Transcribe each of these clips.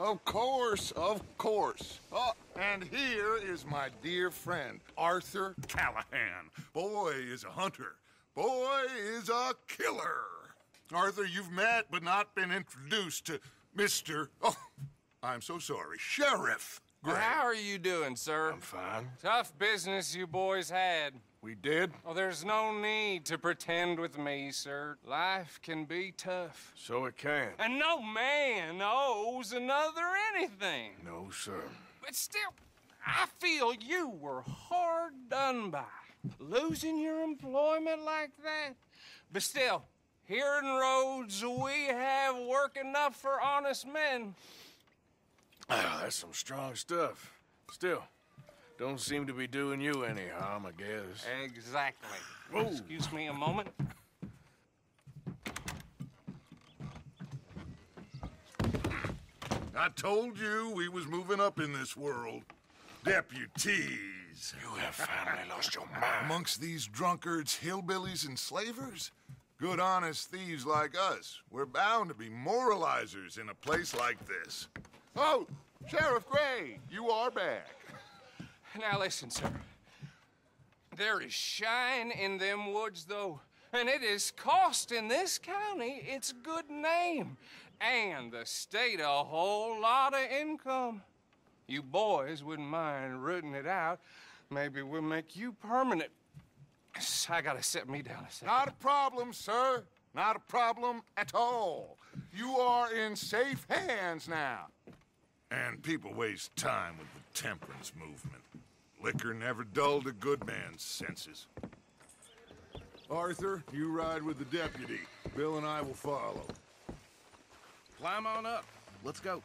Of course, of course. Oh, and here is my dear friend, Arthur Callahan. Boy is a hunter. Boy is a killer. Arthur, you've met but not been introduced to Mr. Oh, I'm so sorry, Sheriff Gray. Well, how are you doing, sir? I'm fine. Tough business you boys had. We did? Oh, there's no need to pretend with me, sir. Life can be tough. So it can. And no man owes another anything. No, sir. But still, I feel you were hard done by. Losing your employment like that. But still, here in Rhodes, we have work enough for honest men. Ah, that's some strong stuff. Still, don't seem to be doing you any harm, I guess. Exactly. Whoa. Excuse me a moment. I told you we was moving up in this world. Deputies. You have finally lost your mind. Amongst these drunkards, hillbillies, and slavers? Good honest thieves like us. We're bound to be moralizers in a place like this. Oh, Sheriff Gray, you are back. Now listen, sir. There is shine in them woods, though, and it is costing this county its good name and the state a whole lot of income. You boys wouldn't mind rooting it out. Maybe we'll make you permanent. I gotta set me down a second. Not a problem, sir. Not a problem at all. You are in safe hands now. And people waste time with the temperance movement. Liquor never dulled a good man's senses. Arthur, you ride with the deputy. Bill and I will follow. Climb on up. Let's go.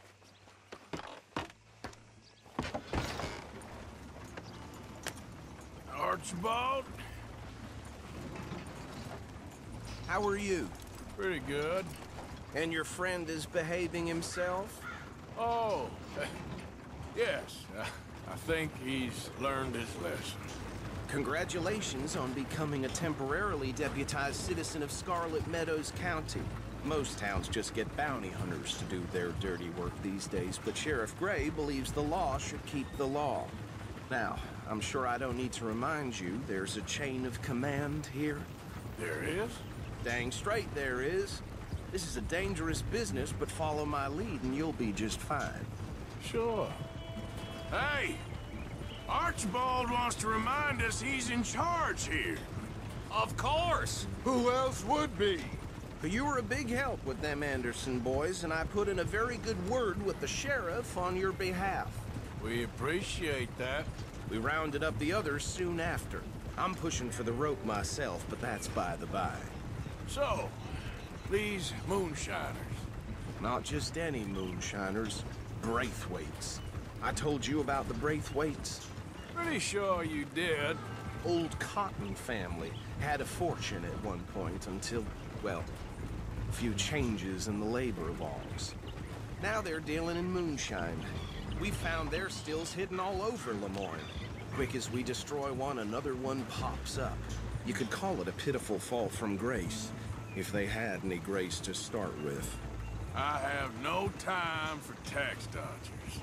Archibald? How are you? Pretty good. And your friend is behaving himself? Oh, yes. I think he's learned his lesson. Congratulations on becoming a temporarily deputized citizen of Scarlet Meadows County. Most towns just get bounty hunters to do their dirty work these days, but Sheriff Gray believes the law should keep the law. Now, I'm sure I don't need to remind you there's a chain of command here. There is? Dang straight there is. This is a dangerous business, but follow my lead and you'll be just fine. Sure. Hey! Archibald wants to remind us he's in charge here. Of course. Who else would be? You were a big help with them Anderson boys, and I put in a very good word with the sheriff on your behalf. We appreciate that. We rounded up the others soon after. I'm pushing for the rope myself, but that's by the by. So, these moonshiners. Not just any moonshiners, Braithwaites. I told you about the Braithwaites. Pretty sure you did. Old Cotton family had a fortune at one point until, well, a few changes in the labor laws. Now they're dealing in moonshine. We found their stills hidden all over Lemoyne. Quick as we destroy one, another one pops up. You could call it a pitiful fall from grace, if they had any grace to start with. I have no time for tax dodgers.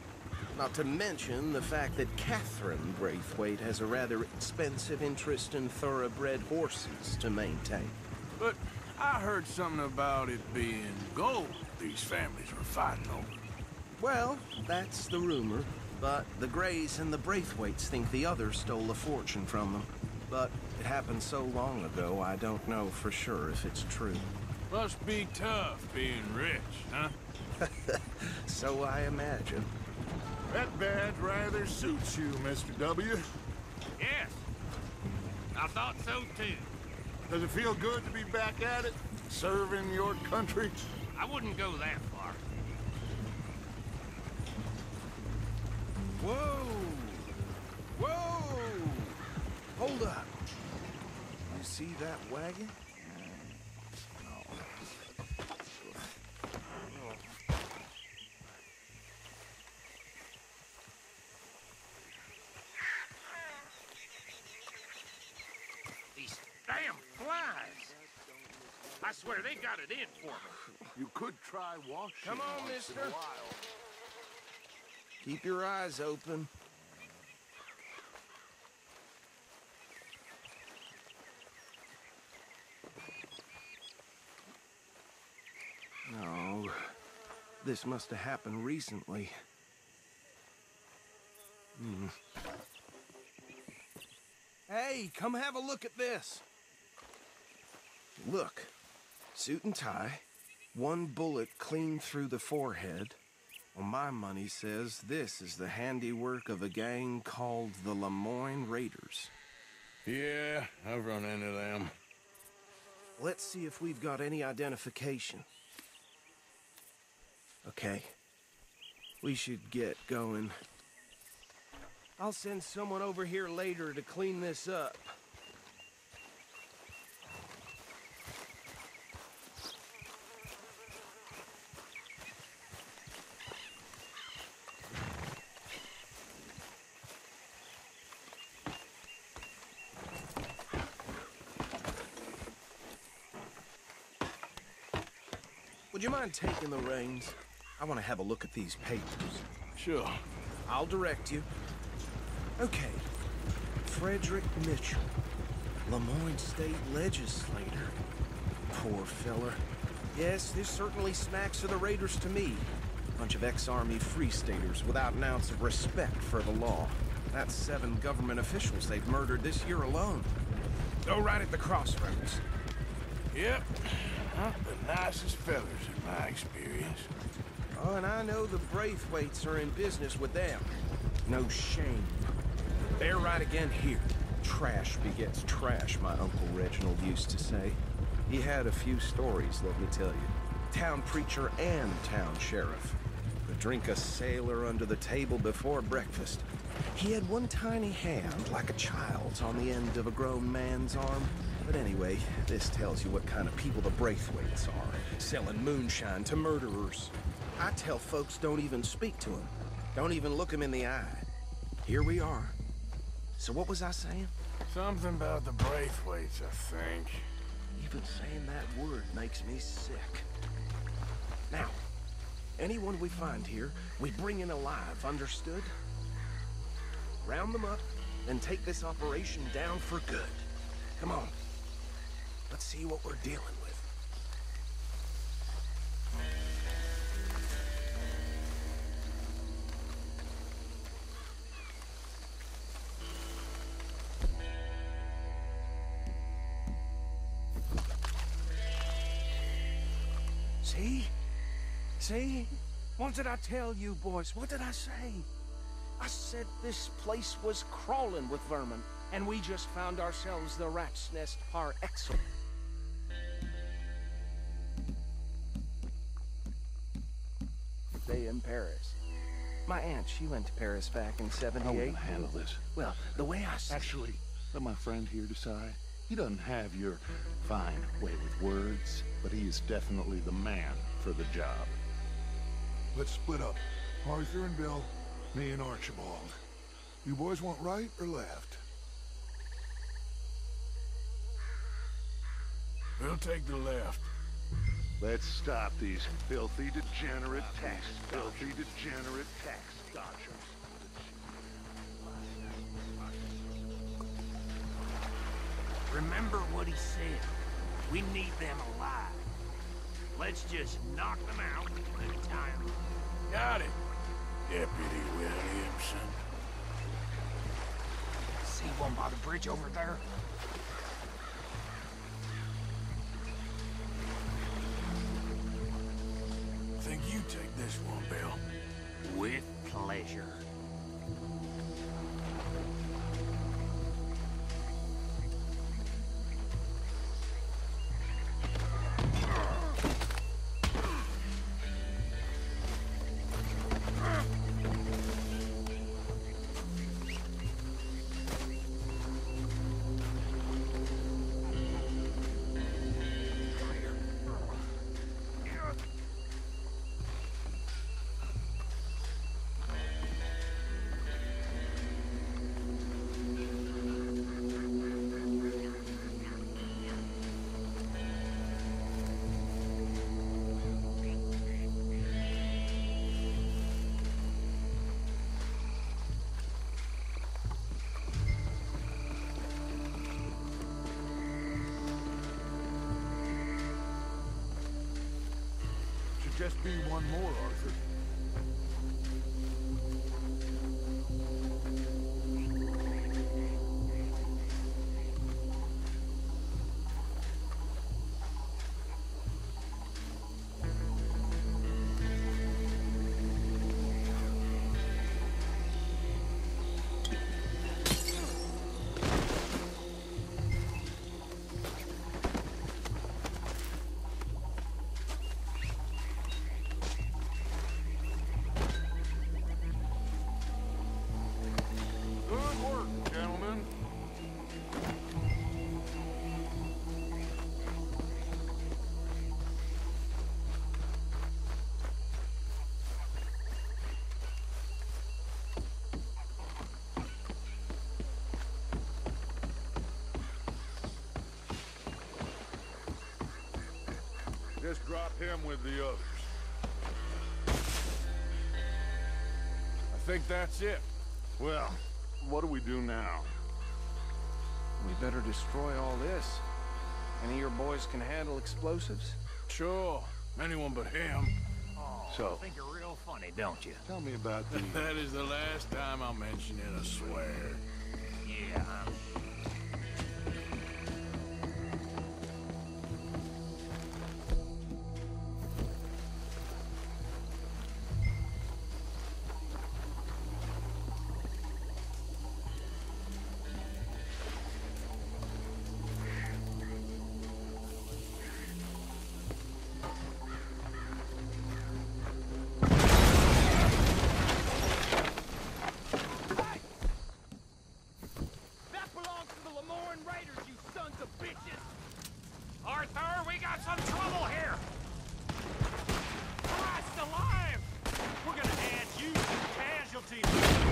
Not to mention the fact that Catherine Braithwaite has a rather expensive interest in thoroughbred horses to maintain. But I heard something about it being gold these families were fighting over. Well, that's the rumor. But the Grays and the Braithwaites think the others stole a fortune from them. But it happened so long ago, I don't know for sure if it's true. Must be tough being rich, huh? So I imagine. That badge rather suits you, Mr. W. Yes. I thought so, too. Does it feel good to be back at it? Serving your country? I wouldn't go that far. Whoa! Whoa! Hold up. You see that wagon? These damn flies. I swear they got it in for me. You could try washing. Come on, once in mister. a while. Keep your eyes open. No, this must have happened recently. Hey, come have a look at this. Look, suit and tie, one bullet clean through the forehead. Well, my money says this is the handiwork of a gang called the Lemoyne Raiders. Yeah, I've run into them. Let's see if we've got any identification. Okay, we should get going. I'll send someone over here later to clean this up. Would you mind taking the reins? I want to have a look at these papers. Sure. I'll direct you. Okay. Frederick Mitchell, Lemoyne State Legislator. Poor fella. Yes, this certainly smacks of the Raiders to me. Bunch of ex-Army Free Staters without an ounce of respect for the law. That's 7 government officials they've murdered this year alone. Go right at the crossroads. Yep. Not the nicest fellas in my experience. Oh, and I know the Braithwaites are in business with them. No shame. They're right again here. Trash begets trash, my Uncle Reginald used to say. He had a few stories, let me tell you. Town preacher and town sheriff. Could drink a sailor under the table before breakfast. He had one tiny hand, like a child's, on the end of a grown man's arm. But anyway, this tells you what kind of people the Braithwaites are, selling moonshine to murderers. I tell folks don't even speak to them. Don't even look them in the eye. Here we are. So what was I saying? Something about the Braithwaites, I think. Even saying that word makes me sick. Now, anyone we find here, we bring in alive, understood? Round them up, and take this operation down for good. Come on. Let's see what we're dealing with. See? See? What did I tell you, boys? What did I say? I said this place was crawling with vermin, and we just found ourselves the rat's nest par excellence. Day in Paris. My aunt, she went to Paris back in '78. How are we gonna handle this? Well, the way I see Actually, let my friend here decide. He doesn't have your fine way with words, but he is definitely the man for the job. Let's split up. Arthur and Bill, me and Archibald. You boys want right or left? We'll take the left. Let's stop these filthy, degenerate tax dodgers. Remember what he said. We need them alive. Let's just knock them out and tie them. Got it, Deputy Williamson. See one by the bridge over there? Think you take this one, Bill. With pleasure. just be one more, Arthur. Just drop him with the others. I think that's it. Well, what do we do now? We better destroy all this. Any of your boys can handle explosives? Sure. Anyone but him. Oh, So- I think you're real funny, don't you? Tell me about the... That is the last time I'll mention it, I swear. Yeah, Arthur, we got some trouble here! Christ alive! we're gonna add you to the casualty list.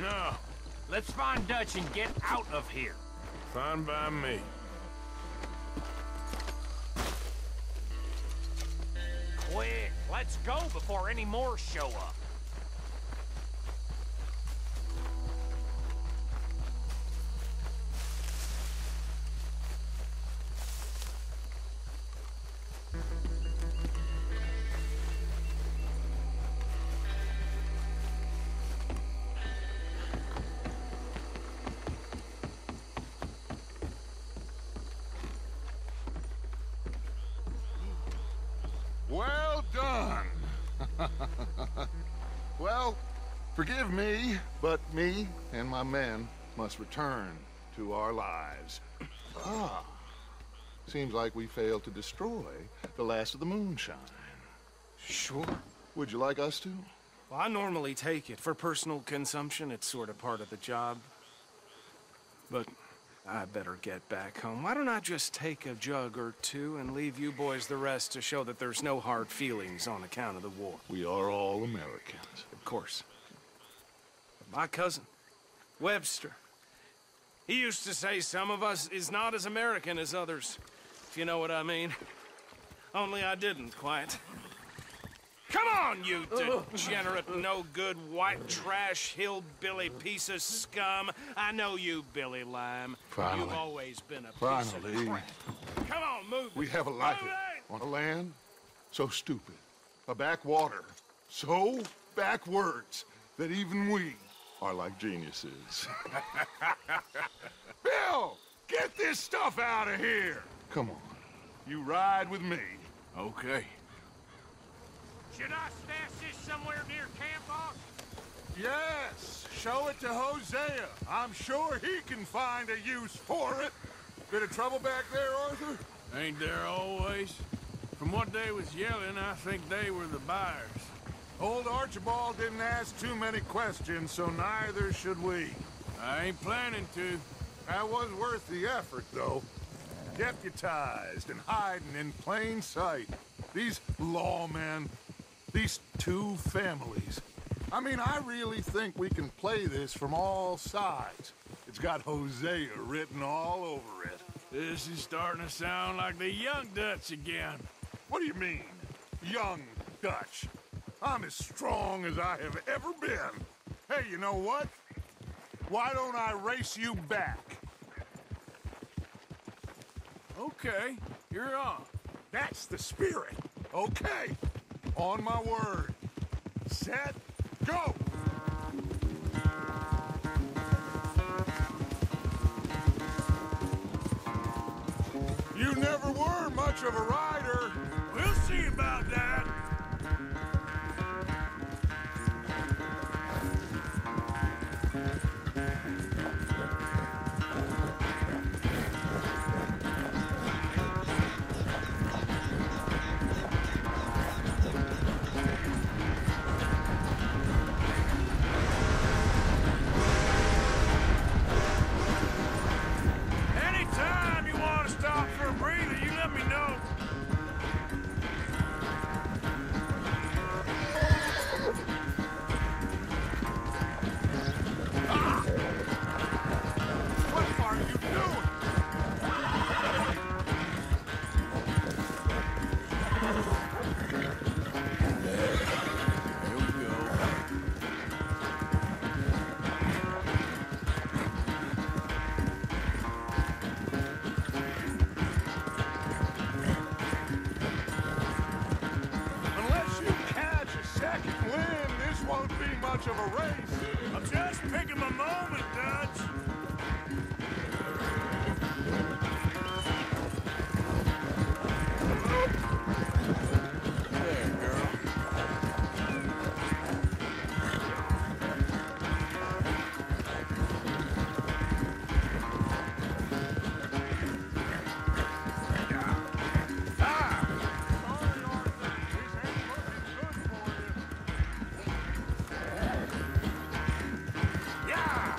No. Let's find Dutch and get out of here. Fine by me. Quick, let's go before any more show up. Well done. Well, forgive me, but me and my men must return to our lives. Ah, seems like we failed to destroy the last of the moonshine. Sure. Would you like us to? Well, I normally take it. For personal consumption, it's sort of part of the job. But I better get back home. Why don't I just take a jug or two and leave you boys the rest to show that there's no hard feelings on account of the war? We are all Americans. Of course. But my cousin, Webster, he used to say some of us is not as American as others, if you know what I mean. Only I didn't quite. Come on, you degenerate, no-good, white trash, hillbilly piece of scum. I know you, Billy Lime. Finally. You've always been a piece Finally. of crap. Come on, move. We have a life Move it! on the land so stupid. A backwater so backwards that even we are like geniuses. Bill, get this stuff out of here! Come on, you ride with me. Okay. Should I stash this somewhere near camp, boss? Yes, show it to Hosea. I'm sure he can find a use for it. Bit of trouble back there, Arthur? Ain't there always? From what they was yelling, I think they were the buyers. Old Archibald didn't ask too many questions, so neither should we. I ain't planning to. That was worth the effort, though. Deputized and hiding in plain sight. These lawmen, these two families. I mean, I really think we can play this from all sides. It's got Hosea written all over it. This is starting to sound like the Young Dutch again. What do you mean, young Dutch? I'm as strong as I have ever been. Hey, you know what? Why don't I race you back? Okay, you're on. That's the spirit. Okay, on my word. Set, go! You never were much of a rider. We'll see about that. Anytime you want to stop for a breather, you let me know. What are you doing? Here we go. Unless you catch a second wind, this won't be much of a race. I'm just picking my moment, Dutch. There, girl. Sorry, Arthur. This ain't looking good for you. Yeah!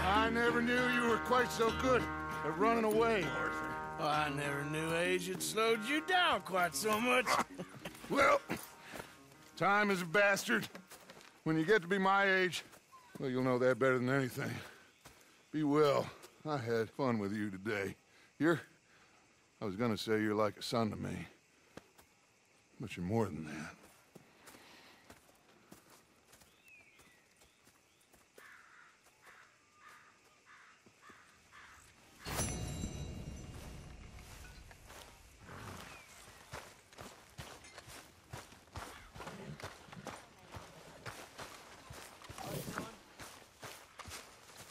I never knew you were quite so good at running away, Arthur. Well, I never knew age had slowed you down quite so much. Well, time is a bastard. When you get to be my age, well, you'll know that better than anything. Be well. I had fun with you today. I was gonna say you're like a son to me. But you're more than that.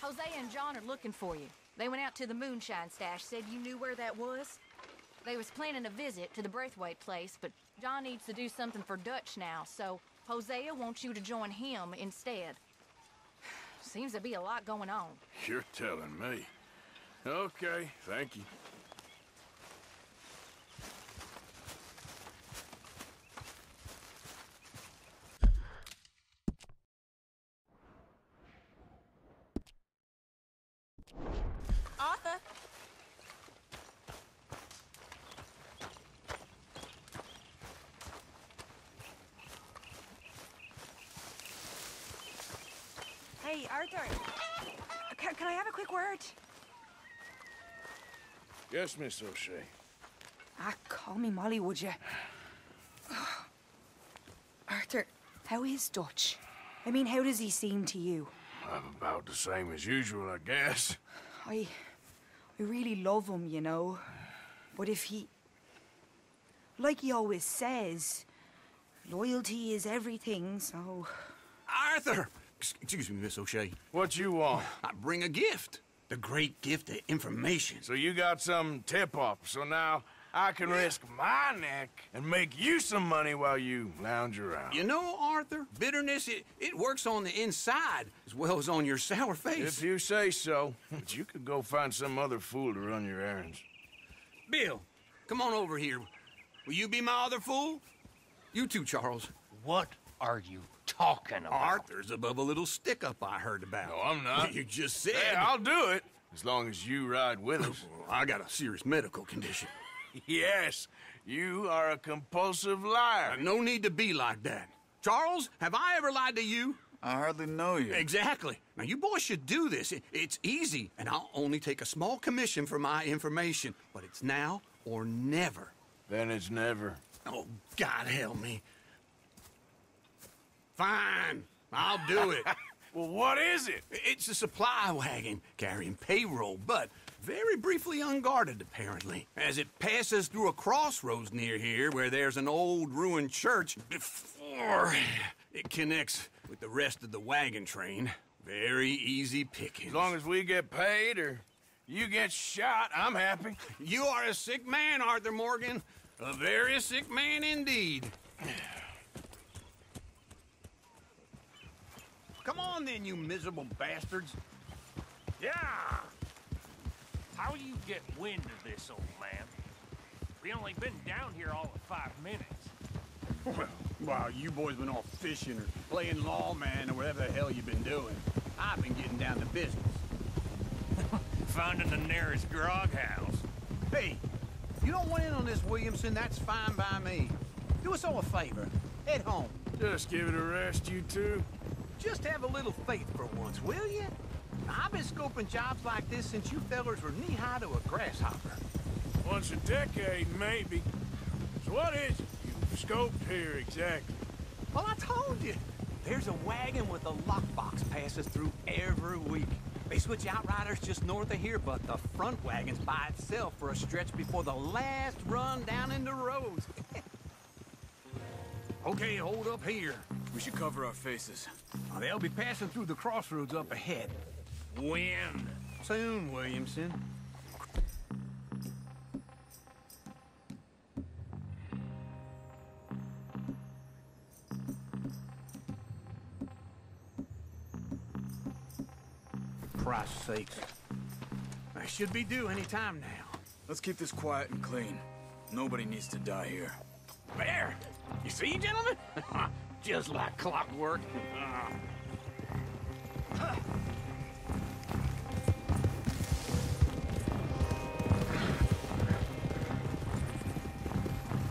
Hosea and John are looking for you. They went out to the moonshine stash, said you knew where that was. They was planning a visit to the Braithwaite place, but John needs to do something for Dutch now, so Hosea wants you to join him instead. Seems to be a lot going on. You're telling me. Okay, thank you. Arthur! Hey, Arthur. Can I have a quick word? Yes, Miss O'Shea. Call me Molly, would you? Arthur, how is Dutch? I mean, how does he seem to you? I'm about the same as usual, I guess. I really love him, you know. But if he... Like he always says, loyalty is everything, so... Arthur! Excuse me, Miss O'Shea. What you want? I bring a gift. The great gift of information. So you got some tip-off, so now I can risk my neck and make you some money while you lounge around. You know, Arthur, bitterness, it works on the inside as well as on your sour face. If you say so. But you could go find some other fool to run your errands. Bill, come on over here. Will you be my other fool? You too, Charles. What are you talking about? Arthur's above a little stick-up I heard about. No, I'm not. You just said... Hey, I'll do it, as long as you ride with us. I got a serious medical condition. Yes, you are a compulsive liar. No need to be like that. Charles, have I ever lied to you? I hardly know you. Exactly. Now, you boys should do this. It's easy, and I'll only take a small commission for my information. But it's now or never. Then it's never. Oh, God help me. Fine. I'll do it. Well, what is it? It's a supply wagon carrying payroll, but very briefly unguarded, apparently, as it passes through a crossroads near here where there's an old ruined church before it connects with the rest of the wagon train. Very easy pickings. As long as we get paid or you get shot, I'm happy. You are a sick man, Arthur Morgan. A very sick man indeed. Come on then, you miserable bastards. Yeah! How you get wind of this, old man? We only been down here all of 5 minutes. Well, while you boys been off fishing or playing lawman or whatever the hell you've been doing, I've been getting down to business. Finding the nearest grog house. Hey, you don't want in on this, Williamson, that's fine by me. Do us all a favor. Head home. Just give it a rest, you two. Just have a little faith for once, will you? I've been scoping jobs like this since you fellers were knee-high to a grasshopper. Once a decade, maybe. So what is it you've scoped here exactly? Well, I told you. There's a wagon with a lockbox passes through every week. They switch outriders just north of here, but the front wagon's by itself for a stretch before the last run down into roads. Okay, hold up here. We should cover our faces. They'll be passing through the crossroads up ahead. When? Soon, Williamson. For Christ's sakes. I should be due any time now. Let's keep this quiet and clean. Nobody needs to die here. There! You see, gentlemen? Just like clockwork.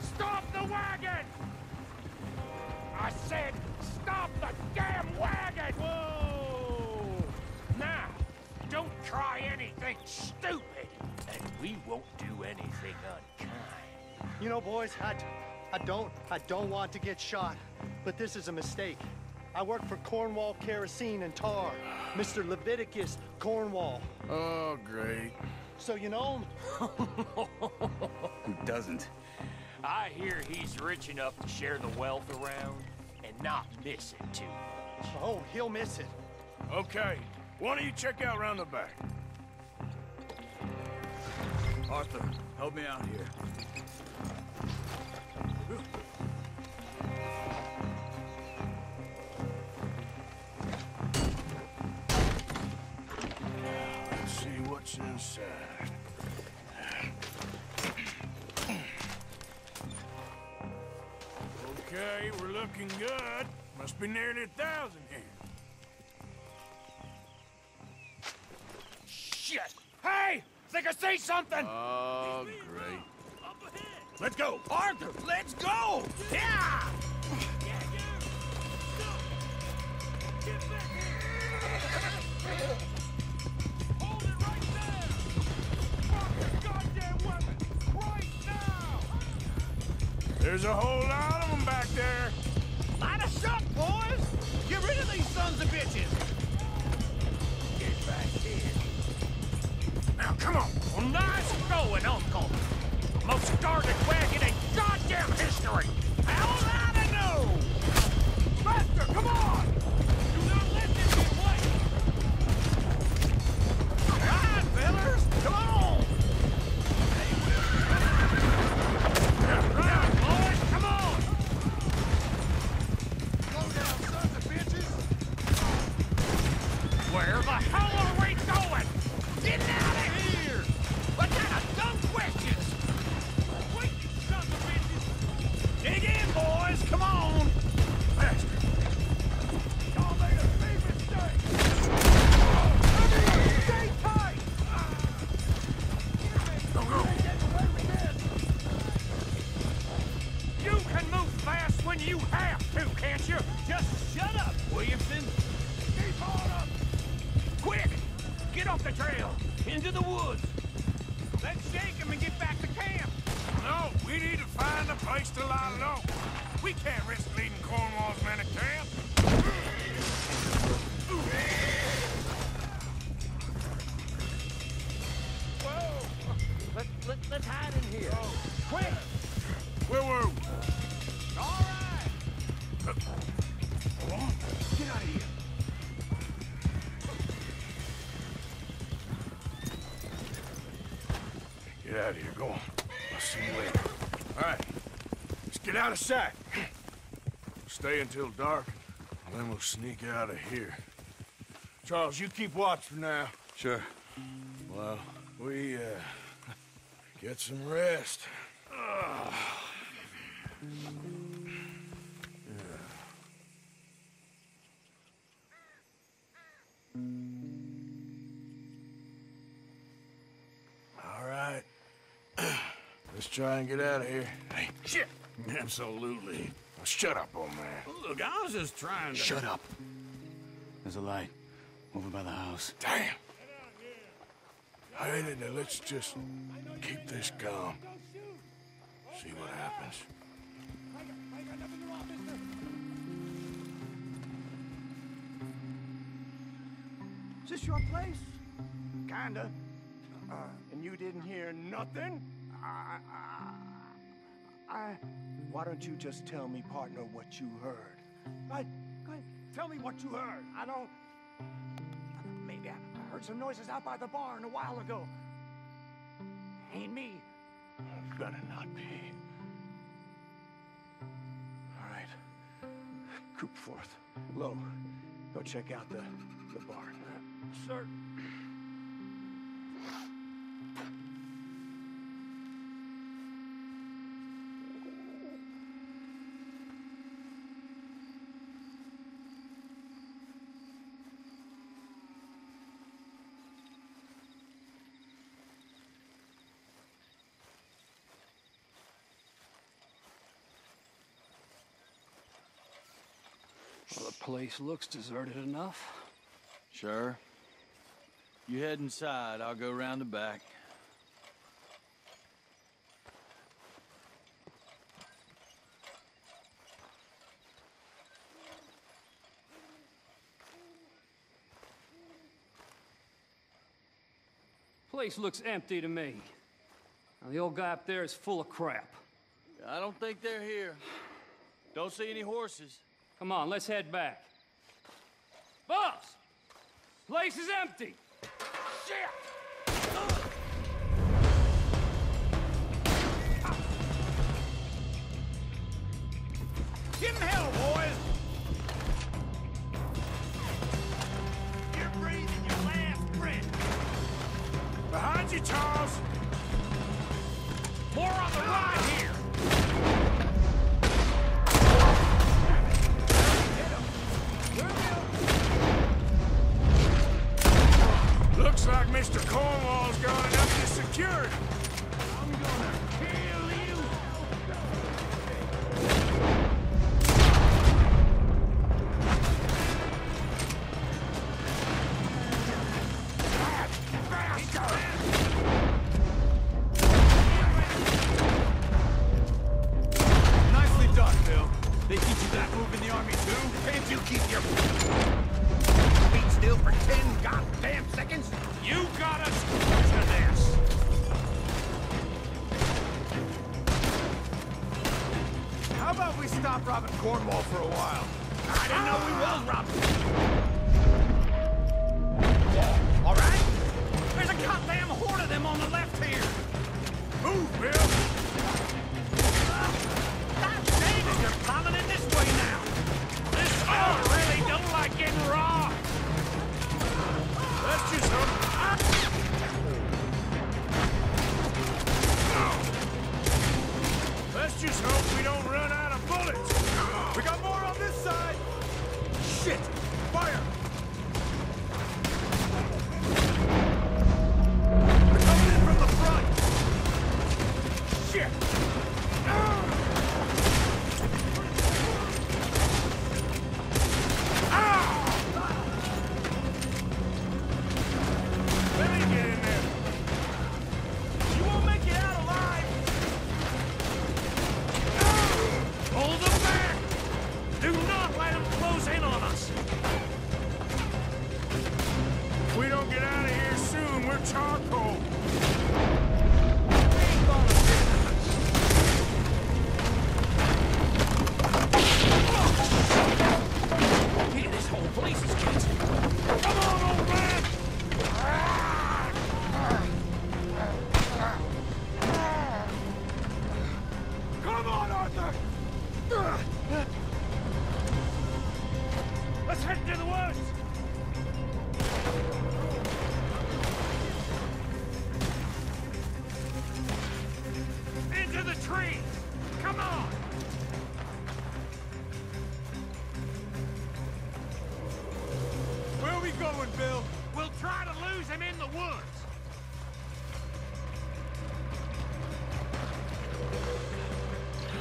Stop the wagon! I said, stop the damn wagon! Whoa! Now, don't try anything stupid, and we won't do anything unkind. You know, boys, I don't want to get shot, but this is a mistake. I work for Cornwall Kerosene and Tar, Mr. Leviticus Cornwall. Oh, great. So you know him? Who doesn't? I hear he's rich enough to share the wealth around and not miss it too much. Oh, he'll miss it. Okay, why don't you check out round the back? Arthur, help me out here. Let's see what's inside. Okay, we're looking good. Must be nearly 1,000 here. Shit! Hey! Think I see something! Oh, great. Let's go! Arthur, let's go! Yeah! Hold it right there! Drop your goddamn weapon! Right now! There's a whole lot of them back there. Light us up, boys! Get rid of these sons of bitches! Get back here. Now, come on. Well, nice going, Uncle. Most guarded wagon in goddamn history! How am I to know? Faster, come on! Do not let them get away! All right, fellas, come on! Right, boys, come on! Slow down, sons of bitches! Where the hell are we going? Get out of here! What kind of dumb questions? Wait, you sons of bitches! Dig in, boys! Come on! Faster! Y'all made a big mistake! Stay tight! Go, go. You can move fast when you have to, can't you? Just shut up, Williamson! Keep on up! Quick! Get off the trail! Into the woods! Let's shake him and get back to camp! No, we need to find a place to lie low. We can't risk leading Cornwall's men to camp. Whoa! Let's hide in here. Quick! Where were we? All right! Go on. Get out of here! Get out of here. Go on. I'll see you later. All right. Let's get out of sight. Stay until dark, and then we'll sneak out of here. Charles, you keep watch for now. Sure. Well, we, get some rest. All right. Let's try and get out of here. Hey, shit! Absolutely. Now shut up, old man. Look, I was just trying to... Shut up. There's a light over by the house. Damn! Hey, now let's just keep this calm. See what happens. Is this your place? Kinda. And you didn't hear nothing? Why don't you just tell me, partner, what you heard? Go ahead. Tell me what you heard. I don't... Maybe I heard some noises out by the barn a while ago. Ain't me. Better not be. All right. Coop forth. Low. Go check out the barn. Sir. Well, the place looks deserted enough. Sure. You head inside, I'll go around the back. Place looks empty to me. Now, the old guy up there is full of crap. I don't think they're here. Don't see any horses. Come on, let's head back. Boss! Place is empty! Shit! Give him hell, boys! You're breathing your last breath. Behind you, Charles! More on the right here! Looks like Mr. Cornwall's gone up to security. I'm gonna kill you! stop robbing Cornwall for a while. I didn't know we was robbing. All right? There's a goddamn horde of them on the left here. Move, Bill! God dang it, you're piling in this way now. This smell really don't like getting raw. Let's just hope. Let's just hope we don't run out of bullets. We got more on this side. Shit! Fire! They're coming in from the front. Shit! Let me get in there. You won't make it out alive. Hold them back! Do not let them close in on us! If we don't get out of here soon, we're charcoal. Hey, this whole place is catching. Come on, old man! Come on, Arthur! Let's head to the woods! Into the trees! Come on! Where are we going, Bill? We'll try to lose him in the woods.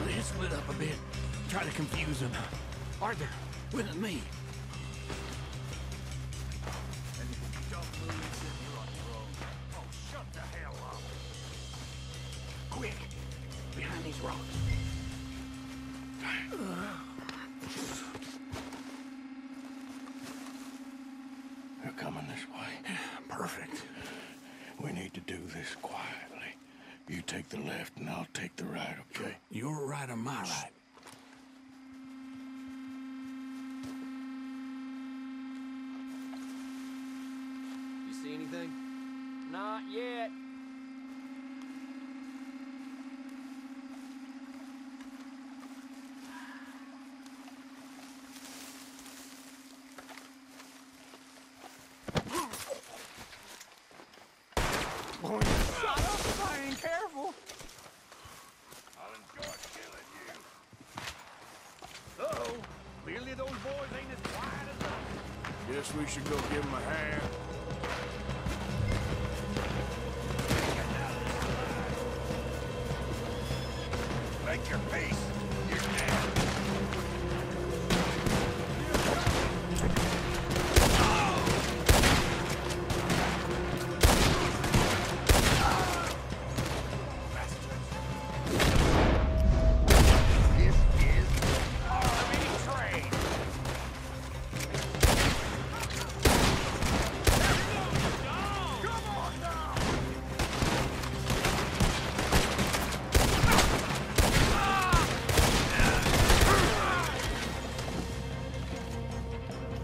They split up a bit. Try to confuse them. Arthur, with me. Oh, shut the hell up. Quick! Behind these rocks. They're coming this way. Perfect. We need to do this quietly. You take the left and I'll take the right, okay? Your right or my right? You see anything? Not yet. Boy, you shut up if I ain't careful. I'll enjoy killing you. Uh-oh. Clearly those boys ain't as quiet as us. Guess we should go give him a hand. Make your peace. You're dead. This is army trade. Come on now.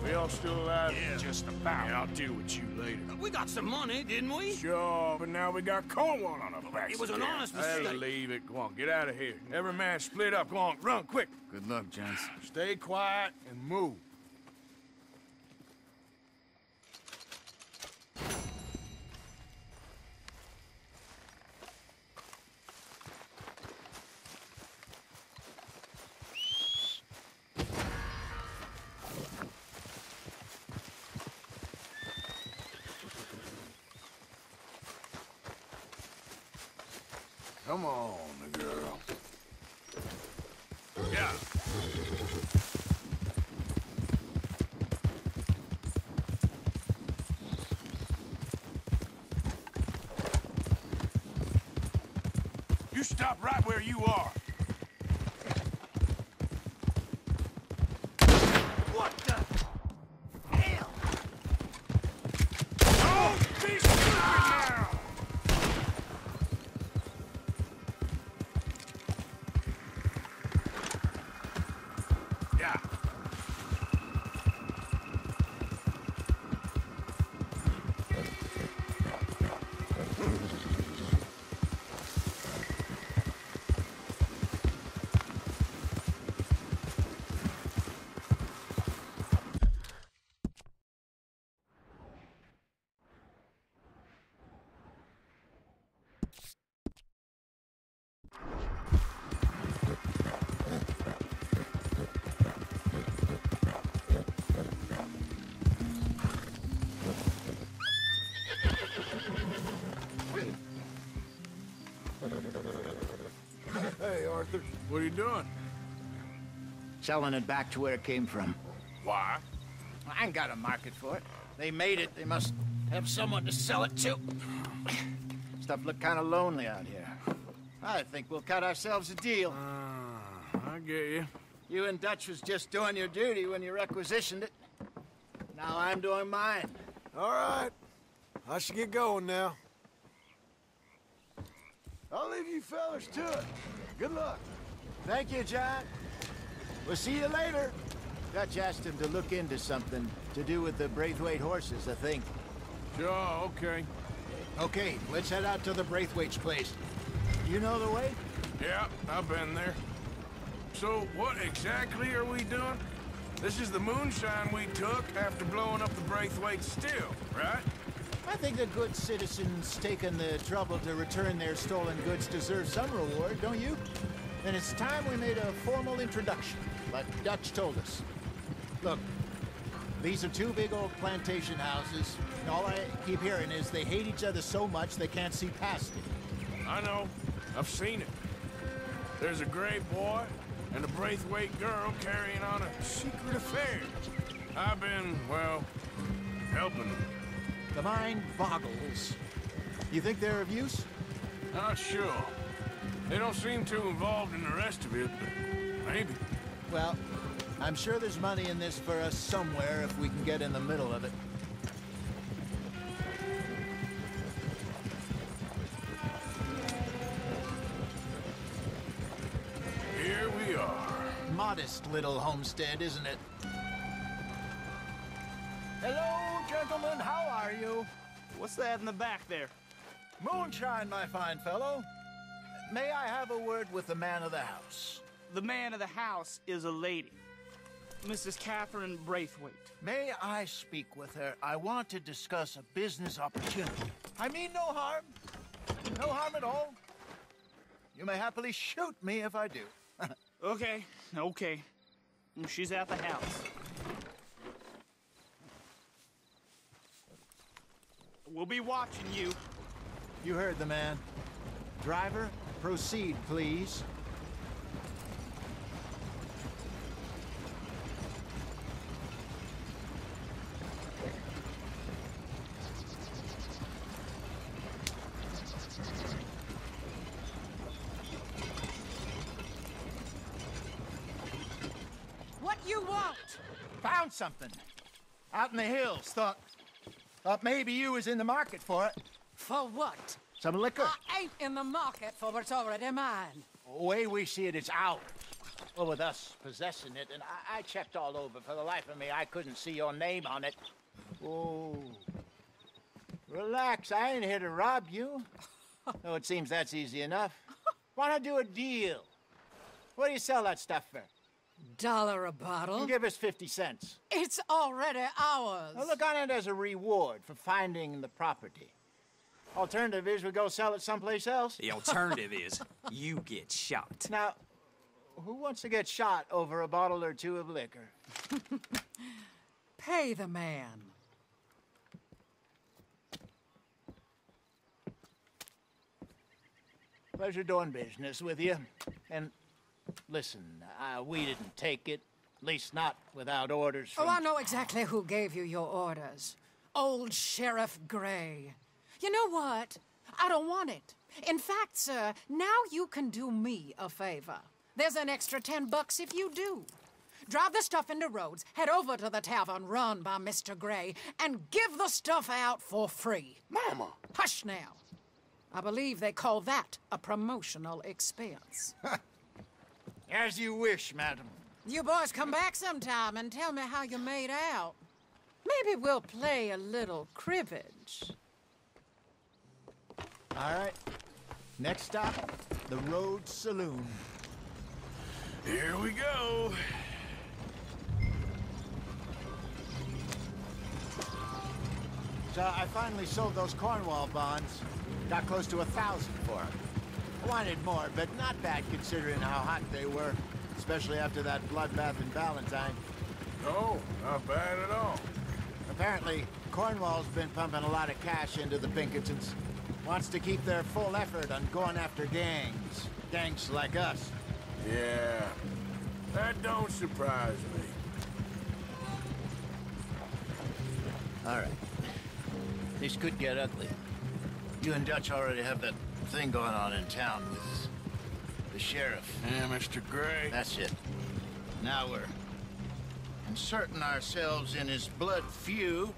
We all still alive? Yeah, just about. Yeah, I'll deal with you later. We got some money, didn't we? Sure, but now we got Cornwall on our backs. It was an again. honest mistake. I'll leave it. Go on, get out of here. Every man split up. Go on, run, quick. Good luck, gents. Stay quiet and move. Come on, girl. Yeah. You stop right where you are. What the hell? Don't be stupid now! What are you doing? Selling it back to where it came from. Why? I ain't got a market for it. They made it. They must have someone to sell it to. Stuff look kind of lonely out here. I think we'll cut ourselves a deal. I get you. You and Dutch was just doing your duty when you requisitioned it. Now I'm doing mine. All right. I should get going now. I'll leave you fellas to it. Good luck. Thank you, John. We'll see you later. Dutch asked him to look into something to do with the Braithwaite horses, I think. Sure, okay. Okay, let's head out to the Braithwaite's place. You know the way? Yeah, I've been there. So, what exactly are we doing? This is the moonshine we took after blowing up the Braithwaite still, right? I think the good citizens taking the trouble to return their stolen goods deserve some reward, don't you? And it's time we made a formal introduction, like Dutch told us. Look, these are two big old plantation houses. And all I keep hearing is they hate each other so much they can't see past it. I know. I've seen it. There's a gray boy and a Braithwaite girl carrying on a secret affair. I've been, well, helping them. The mind boggles. You think they're of use? Not sure. They don't seem too involved in the rest of it, but maybe. Well, I'm sure there's money in this for us somewhere if we can get in the middle of it. Here we are. Modest little homestead, isn't it? Hello, gentlemen. How are you? What's that in the back there? Moonshine, my fine fellow. May I have a word with the man of the house? The man of the house is a lady. Mrs. Catherine Braithwaite. May I speak with her? I want to discuss a business opportunity. I mean no harm. No harm at all. You may happily shoot me if I do. Okay. She's at the house. We'll be watching you. You heard the man. Driver, proceed, please. What you want? Found something. Out in the hills. Thought maybe you was in the market for it. For what? Some liquor. I ain't in the market for what's already mine. The way we see it, it's ours. Well, with us possessing it, and I checked all over. For the life of me, I couldn't see your name on it. Oh. Relax, I ain't here to rob you. Oh, it seems that's easy enough. Why not do a deal? What do you sell that stuff for? $1 a bottle? You give us 50 cents. It's already ours. Now look on it as a reward for finding the property. Alternative is we go sell it someplace else. The alternative is you get shot. Now, who wants to get shot over a bottle or two of liquor? Pay the man. Pleasure doing business with you. And listen, we didn't take it. At least not without orders from... Oh, I know exactly who gave you your orders. Old Sheriff Gray. You know what? I don't want it. In fact, sir, now you can do me a favor. There's an extra $10 if you do. Drive the stuff into Rhodes, head over to the tavern run by Mr. Gray, and give the stuff out for free. Mama! Hush now. I believe they call that a promotional expense. As you wish, madam. You boys come back sometime and tell me how you made out. Maybe we'll play a little cribbage. All right. Next stop, the Rhodes Saloon. Here we go. So I finally sold those Cornwall bonds. Got close to 1,000 for them. I wanted more, but not bad considering how hot they were, especially after that bloodbath in Valentine. No, not bad at all. Apparently, Cornwall's been pumping a lot of cash into the Pinkertons. Wants to keep their full effort on going after gangs. Gangs like us. Yeah, that don't surprise me. All right. This could get ugly. You and Dutch already have that thing going on in town with the sheriff. Yeah, Mr. Gray. That's it. Now we're inserting ourselves in his blood feud.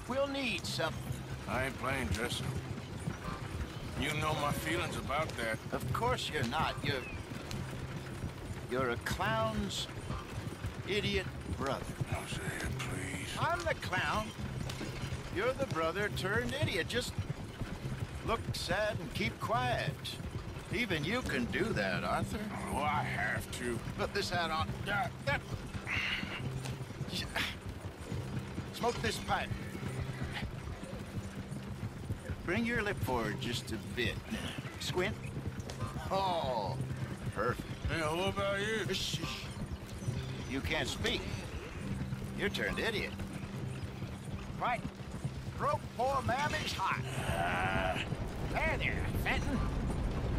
We'll need something. I ain't playing, Jesse. You know my feelings about that. Of course you're not. You're a clown's idiot brother. Hosea, please. I'm the clown. You're the brother turned idiot. Just look sad and keep quiet. Even you can do that, Arthur. Oh, I have to. Put this hat on. Smoke this pipe. Bring your lip forward just a bit. Squint. Oh, perfect. Hey, what about you? Shh. You can't speak. You're turned idiot. Right. Broke poor Mammy's heart. There, Fenton.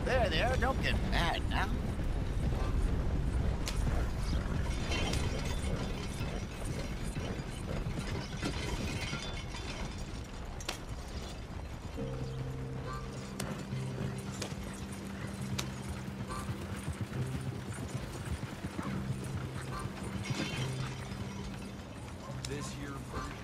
There, don't get mad now. This here version.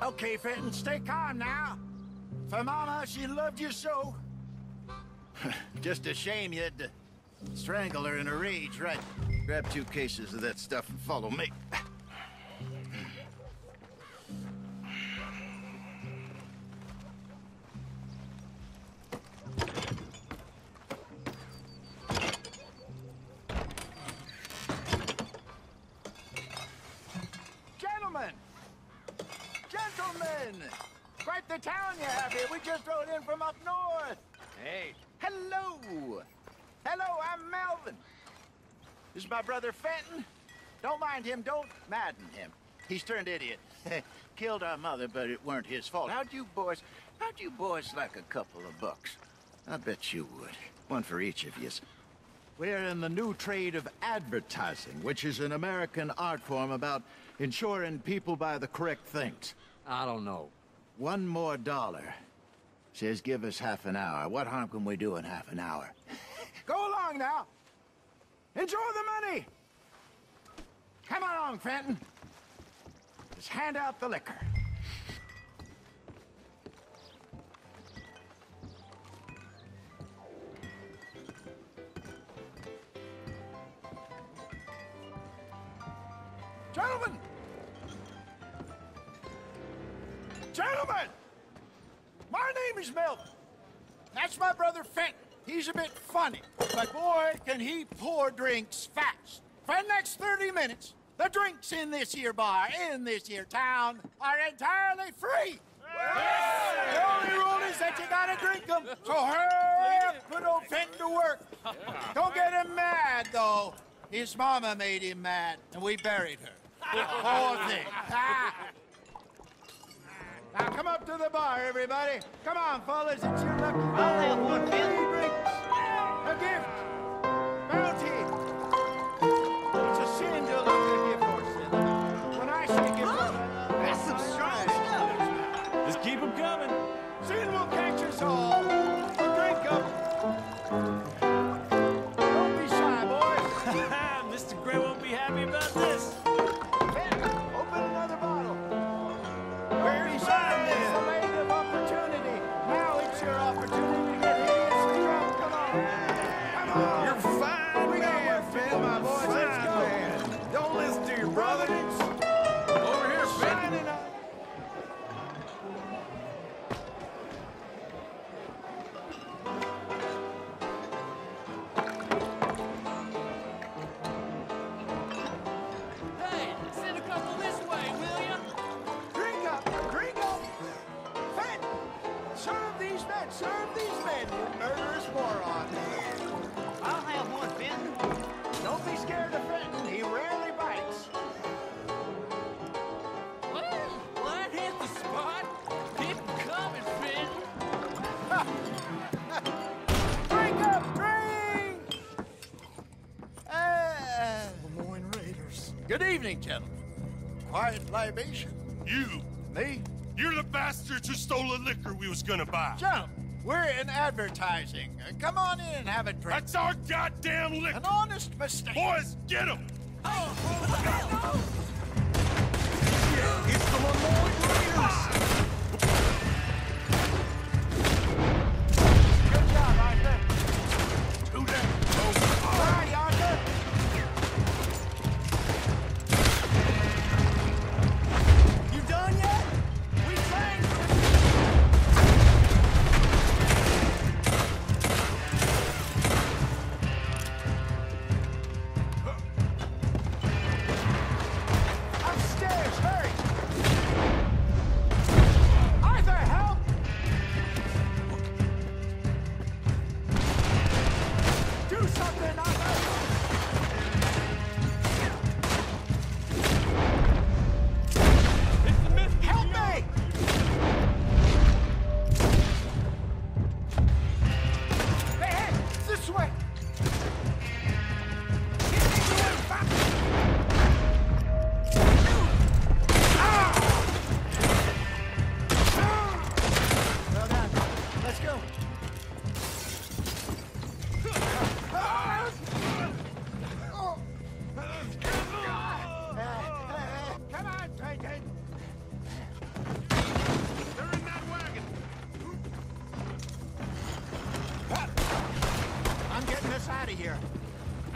Okay, Fenton, stay calm now. For Mama, she loved you so. Just a shame you had to strangle her in a rage, right? Grab 2 cases of that stuff and follow me. Gentlemen! Quite the town you have here. We just rode in from up north. Hey. Hello. Hello, I'm Melvin. This is my brother Fenton. Don't mind him. Don't madden him. He's turned idiot. Killed our mother, but it weren't his fault. How'd you boys like a couple of bucks? I bet you would. One for each of yous. We're in the new trade of advertising, which is an American art form about ensuring people buy the correct things. I don't know. $1 more. Says give us half an hour. What harm can we do in half an hour? Go along now. Enjoy the money. Come along, Fenton. Just hand out the liquor. Gentlemen! Gentlemen! My name is Melvin. That's my brother Fenton. He's a bit funny, but boy, can he pour drinks fast. For the next 30 minutes, the drinks in this here bar, in this here town, are entirely free. Yes. The only rule is that you gotta drink them. So hurry up, put old Fenton to work. Don't get him mad, though. His mama made him mad, and we buried her. Poor thing. Now come up to the bar, everybody. Come on, fellas, it's your lucky day. I'll have one, Bill. Drinks. A gift. Bounty. It's a sin to look a gift horse. When I say gift horse, That's some strong stuff. Just keep them coming. sin will catch us all. We'll drink up. Don't be shy, boys. Mr. Gray won't be happy about this. Open another bottle. Don't be shy, it's the land of opportunity. Now it's your opportunity to get hideously drunk. Come on. Come on. You're fine, We got work to do, my boys. Let's go. Man. Don't listen to your brother. Over here, Fenton. Shining up. evening, gentlemen. Quiet libation. You. Me? You're the bastards who stole the liquor we was gonna buy. Gentlemen, we're in advertising. Come on in and have a drink. That's our goddamn liquor. An honest mistake. Boys, get him. It's the Lemoyne Raiders. Good job, Arthur. Two down. All right, Arthur. You done yet? We trained. Upstairs, hurry! Arthur, help! Do something, Arthur! Help me! Hey, this way! Well done. Let's go. Come on, Titan. They're in that wagon. I'm getting us out of here.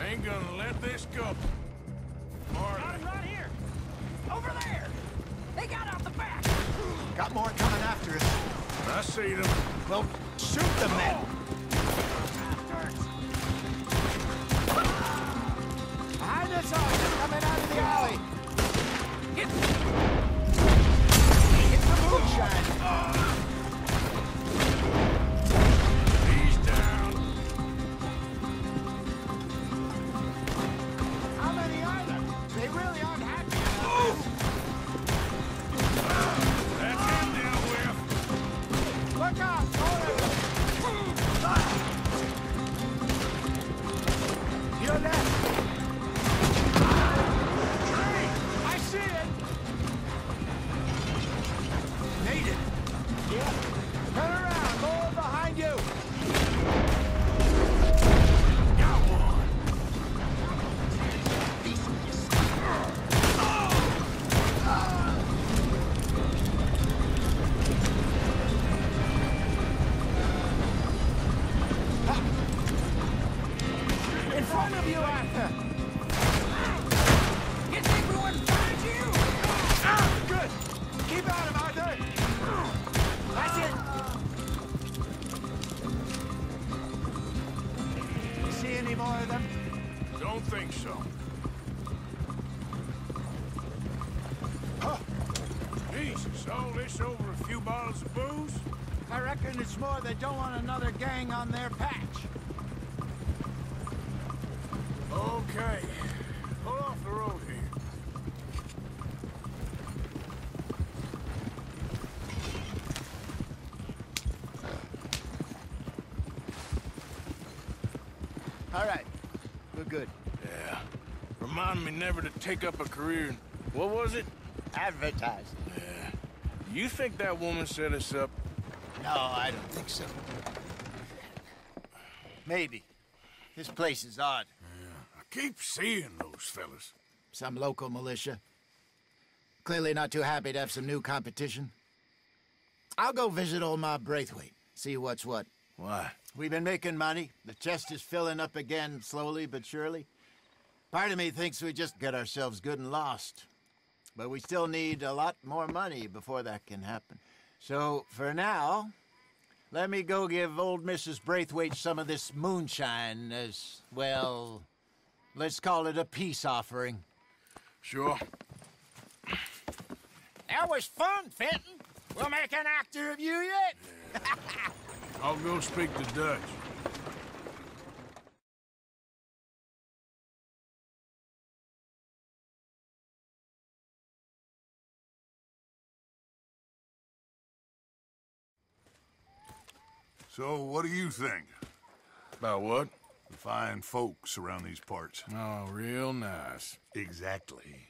Ain't gonna let this go. Marley. Right here. Over there. They got out the back. Got more coming after us. I see them. Well, shoot the men. Behind us all, coming out of the alley. Get the moonshine. He's down. How many are there? They really aren't happy. That's him down with. Look out! Your left. I see it. Made it. Yeah. Turn around. More behind you. Got one. In front of you, Arthur. You think we wouldn't find you? Good. Keep at him, Arthur. That's it. You see any more of them? Don't think so. Huh. Jesus, all this over a few bottles of booze? I reckon it's more they don't want another gang on their patch. Okay. Pull off the road here. All right. We're good. Yeah. Remind me never to take up a career in... What was it? Advertising. Yeah. You think that woman set us up? No, I don't think so. Maybe. This place is odd. I keep seeing those fellas. Some local militia. Clearly not too happy to have some new competition. I'll go visit old Ma Braithwaite, see what's what. Why? We've been making money. The chest is filling up again, slowly but surely. Part of me thinks we just get ourselves good and lost. But we still need a lot more money before that can happen. So, for now, let me go give old Mrs. Braithwaite some of this moonshine as, well, let's call it a peace offering. Sure. That was fun, Fenton. We'll make an actor of you yet. I'll go speak to Dutch. So, what do you think? About what? The fine folks around these parts. Oh, real nice. Exactly.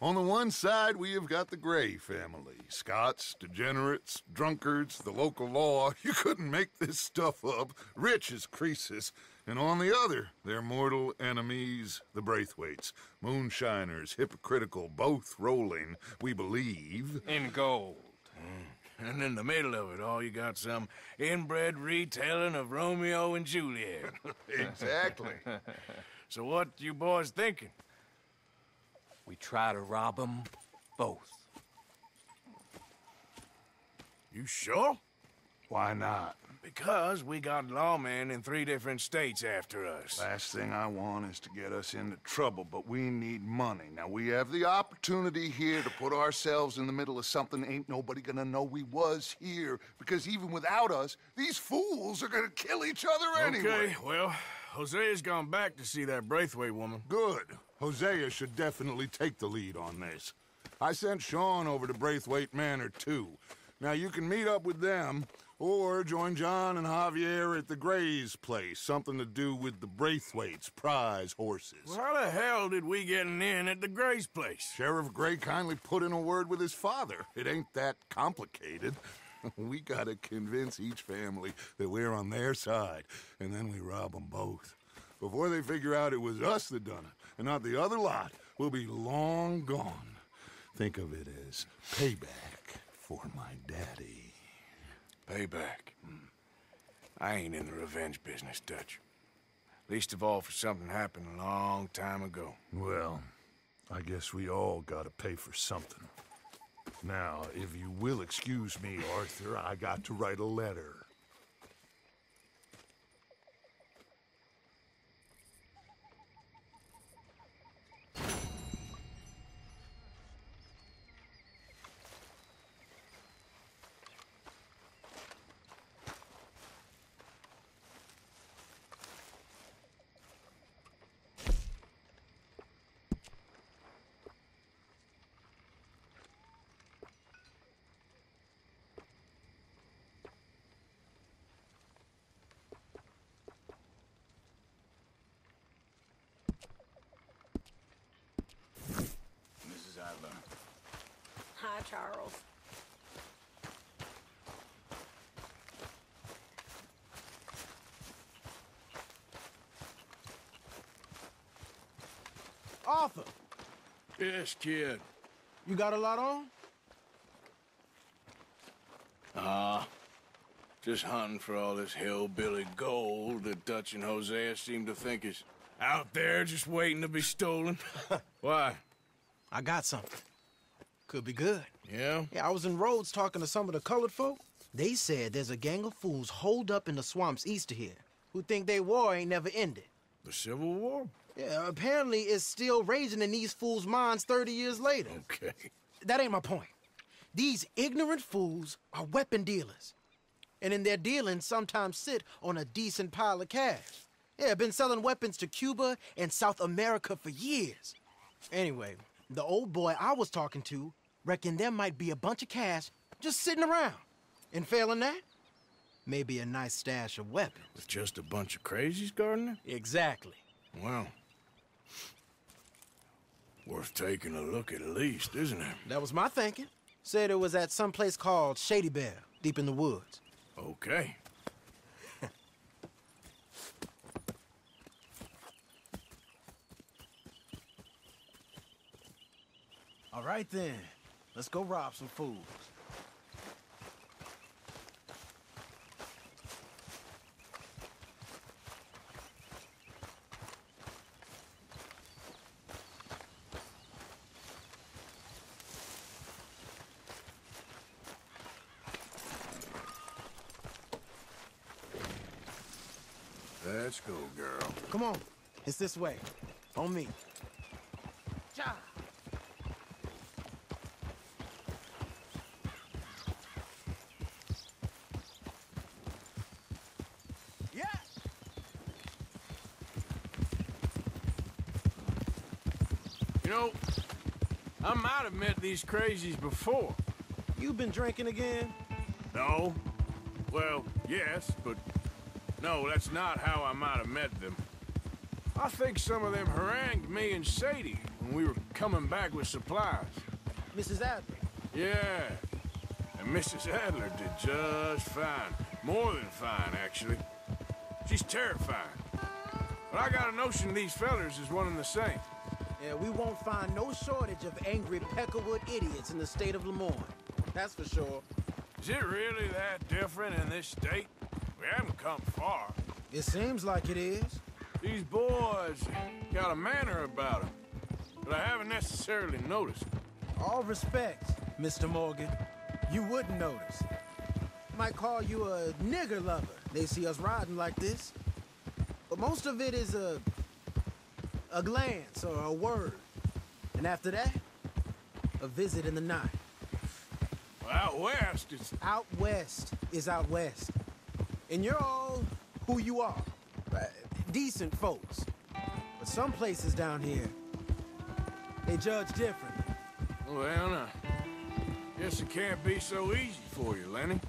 On the one side, we have got the Gray family. Scots, degenerates, drunkards, the local law. You couldn't make this stuff up. Rich as Croesus. And on the other, their mortal enemies, the Braithwaites. Moonshiners, hypocritical, both rolling, we believe, in gold. And in the middle of it all, you got some inbred retelling of Romeo and Juliet. Exactly. So what you boys thinking? We try to rob them both. You sure? Why not? Because we got lawmen in 3 different states after us. Last thing I want is to get us into trouble, but we need money. Now, we have the opportunity here to put ourselves in the middle of something ain't nobody gonna know we was here, because even without us, these fools are gonna kill each other anyway. Okay, well, Hosea's gone back to see that Braithwaite woman. Good. Hosea should definitely take the lead on this. I sent Sean over to Braithwaite Manor, too. Now, you can meet up with them, or join John and Javier at the Gray's place. Something to do with the Braithwaite's prize horses. Well, how the hell did we get in at the Gray's place? Sheriff Gray kindly put in a word with his father. It ain't that complicated. We gotta convince each family that we're on their side, and then we rob them both. Before they figure out it was us that done it, and not the other lot, we'll be long gone. Think of it as payback for my daddy. Payback. I ain't in the revenge business, Dutch. Least of all for something happened a long time ago. Well, I guess we all gotta pay for something. Now, if you will excuse me, Arthur, I got to write a letter. Hi, Charles. Arthur, Yes, kid. you got a lot on? Just hunting for all this hillbilly gold that Dutch and Hosea seem to think is out there just waiting to be stolen. Why? I got something. Could be good. Yeah? Yeah, I was in Rhodes talking to some of the colored folk. They said there's a gang of fools holed up in the swamps east of here who think their war ain't never ended. The Civil War? Yeah, apparently it's still raging in these fools' minds 30 years later. Okay. That ain't my point. These ignorant fools are weapon dealers. And in their dealings sometimes sit on a decent pile of cash. Yeah, been selling weapons to Cuba and South America for years. Anyway, the old boy I was talking to reckoned there might be a bunch of cash just sitting around. And failing that, maybe a nice stash of weapons. With just a bunch of crazies guarding it? Exactly. Well, worth taking a look at least, isn't it? That was my thinking. Said it was at some place called Shady Bear, deep in the woods. Okay. All right then, let's go rob some fools. Let's go, girl. Come on, it's this way. On me. Ja. Yeah. You know, I might have met these crazies before. You been drinking again? No. Well, yes, but no, that's not how I might have met them. I think some of them harangued me and Sadie when we were coming back with supplies. Mrs. Adler? Yeah. And Mrs. Adler did just fine. More than fine, actually. She's terrifying. But I got a notion these fellers is one and the same. Yeah, we won't find no shortage of angry Peckerwood idiots in the state of Lemoyne. That's for sure. Is it really that different in this state? We haven't come far. It seems like it is. These boys got a manner about them, but I haven't necessarily noticed. All respect, Mr. Morgan. You wouldn't notice. Might call you a nigger lover. They see us riding like this. But most of it is a glance or a word. And after that, a visit in the night. Well, out west, it's... Out west is out west. And you're all who you are. Decent folks. But some places down here, they judge differently. Well, now, guess it can't be so easy for you, Lenny.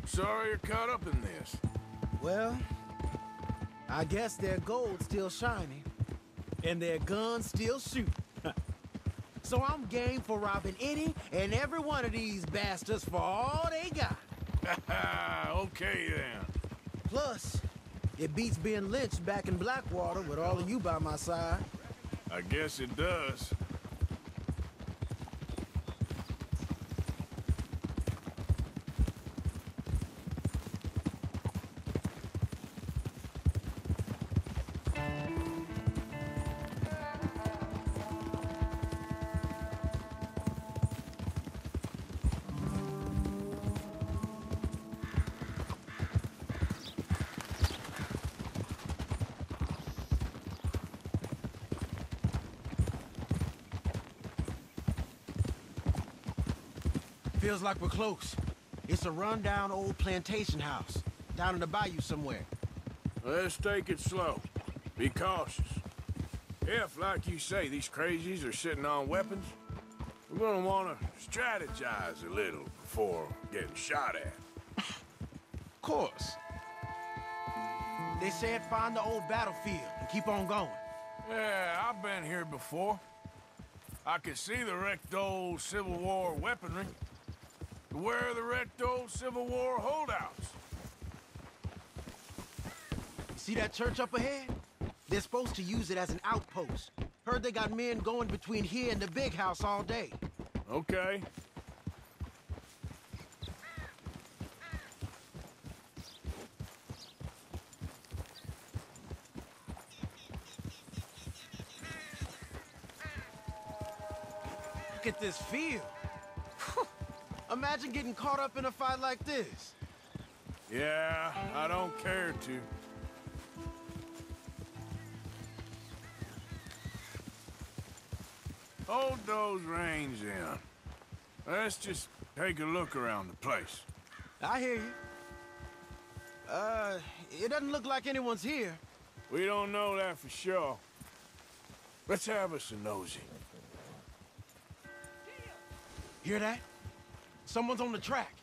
Sorry you're caught up in this. Well, I guess their gold's still shining, and their guns still shoot. So I'm game for robbing any and every one of these bastards for all they got. Okay, then. Plus, it beats being lynched back in Blackwater with all of you by my side. I guess it does. Feels like we're close. It's a rundown old plantation house, down in the bayou somewhere. Let's take it slow. Be cautious. If, like you say, these crazies are sitting on weapons, we're gonna want to strategize a little before getting shot at. Of course. They said find the old battlefield and keep on going. Yeah, I've been here before. I can see the wrecked old Civil War weaponry. Where are the wrecked old Civil War holdouts? See that church up ahead? They're supposed to use it as an outpost. Heard they got men going between here and the big house all day. Okay. Look at this field. Imagine getting caught up in a fight like this. Yeah, I don't care to. Hold those reins in. Let's just take a look around the place. I hear you. It doesn't look like anyone's here. We don't know that for sure. Let's have us a nosy. Hear that? Someone's on the track.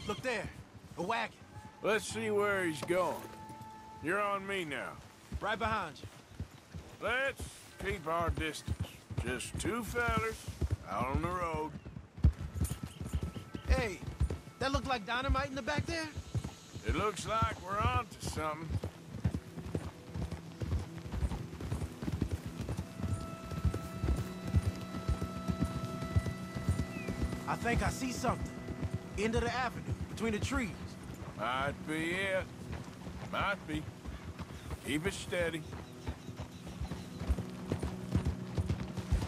Look there, a wagon. Let's see where he's going. You're on me now. Right behind you. Let's keep our distance. Just two fellers out on the road. Hey, that look like dynamite in the back there? It looks like we're onto something. I think I see something. End of the avenue, between the trees. Might be it. Might be. Keep it steady.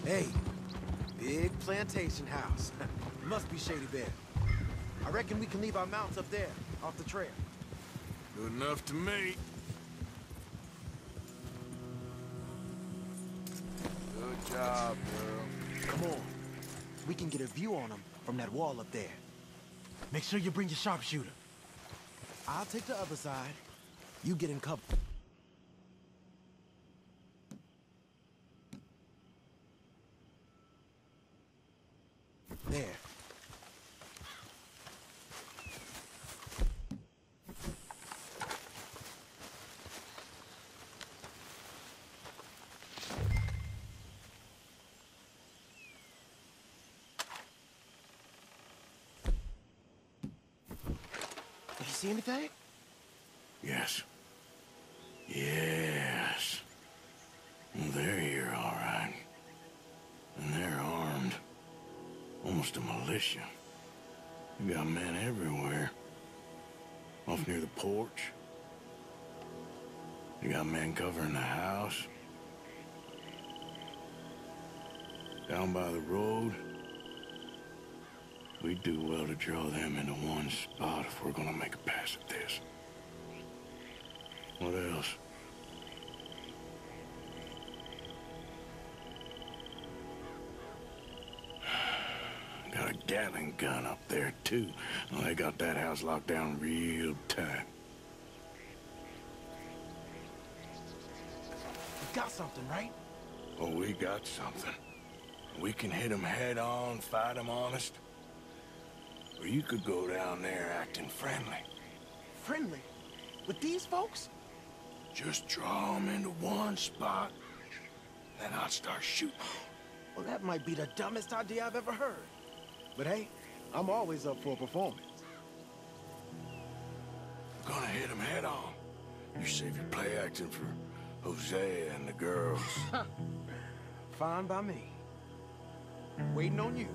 Hey, big plantation house. Must be Shady Bear. I reckon we can leave our mounts up there, off the trail. Good enough to me. Good job, girl. Come on. We can get a view on them from that wall up there. Make sure you bring your sharpshooter. I'll take the other side. You get in cover. There. see anything? Yes. Yes. They're here, all right. And they're armed. Almost a militia. You got men everywhere. Off near the porch. You got men covering the house. Down by the road. We'd do well to draw them into one spot if we're gonna make a pass at this. What else? Got a Gatling gun up there, too. Well, they got that house locked down real tight. We got something, right? Oh, we got something. We can hit them head on, fight them honest. Or you could go down there acting friendly. Friendly? With these folks? Just draw them into one spot, then I'll start shooting. Well, that might be the dumbest idea I've ever heard. But hey, I'm always up for a performance. We're gonna hit them head on. You save your play acting for Hosea and the girls. Fine by me. Waiting on you.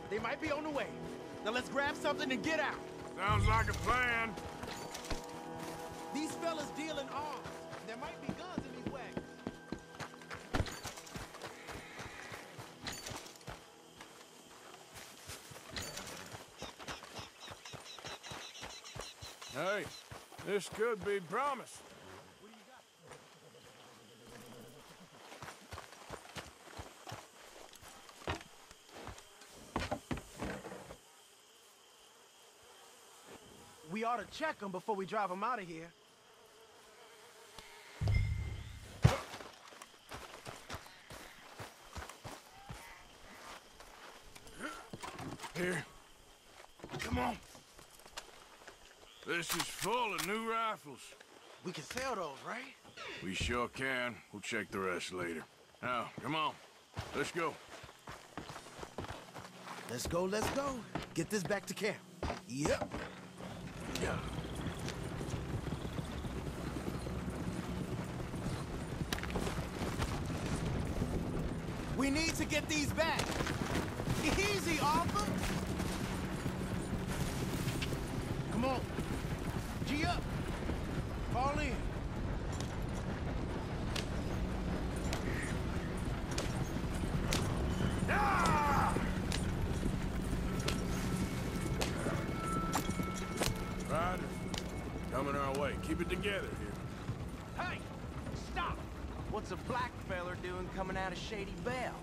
They might be on the way. Now let's grab something and get out. Sounds like a plan. These fellas deal in arms. There might be guns in these wagons. Hey, this could be promise. We ought to check them before we drive them out of here. Here, This is full of new rifles. We can sell those, right? We sure can. We'll check the rest later. Now, come on. Let's go. Let's go, let's go. Get this back to camp. Yep. Yeah. We need to get these back. Easy, Arthur. Come on. G up. Fall in. Ah! Riders, coming our way. Keep it together here. Hey, stop. What's a black feller doing coming out of Shady Belle?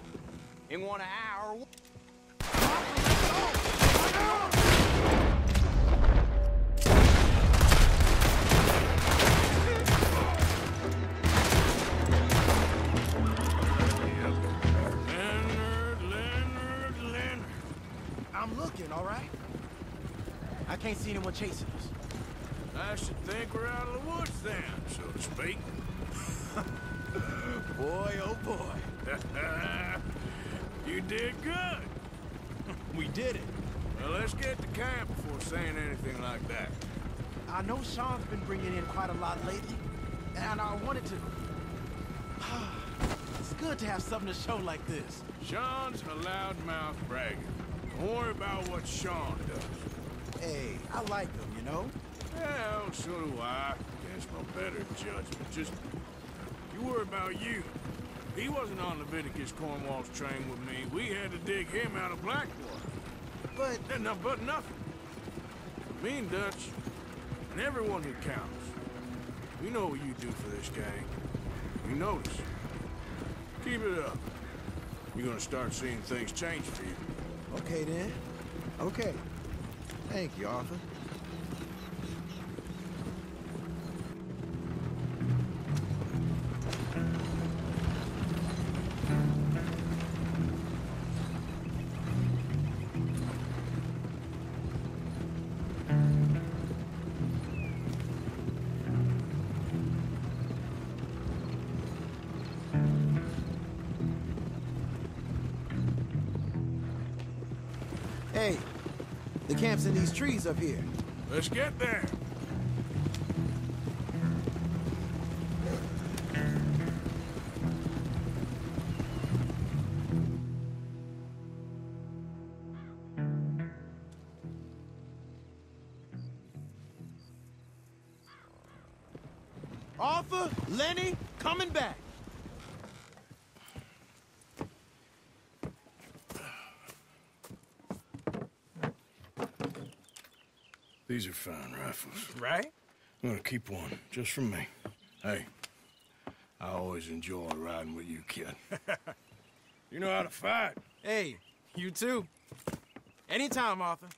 In one of our... Leonard. I'm looking, all right? I can't see anyone chasing us. I should think we're out of the woods then, so to speak. Boy, oh boy. You did good. We did it. Well, let's get to camp before saying anything like that. I know Sean's been bringing in quite a lot lately, and I wanted to... It's good to have something to show like this. Sean's a loudmouth bragger. Don't worry about what Sean does. Hey, I like him, you know? Well, so do I. Against my better judgment. Just, you worry about you. He wasn't on Leviticus Cornwall's train with me. We had to dig him out of Blackwater. But nothing. Me and Dutch, and everyone who counts. We know what you do for this gang. We notice. Keep it up. You're gonna start seeing things change for you. Okay, then. Okay. Thank you, Arthur. Hey, the camp's in these trees up here. Let's get there. Arthur, Lenny, coming back. These are fine rifles. Right? I'm gonna keep one, just for me. Hey, I always enjoy riding with you, kid. You know how to fight. Hey, you too. Anytime, Arthur.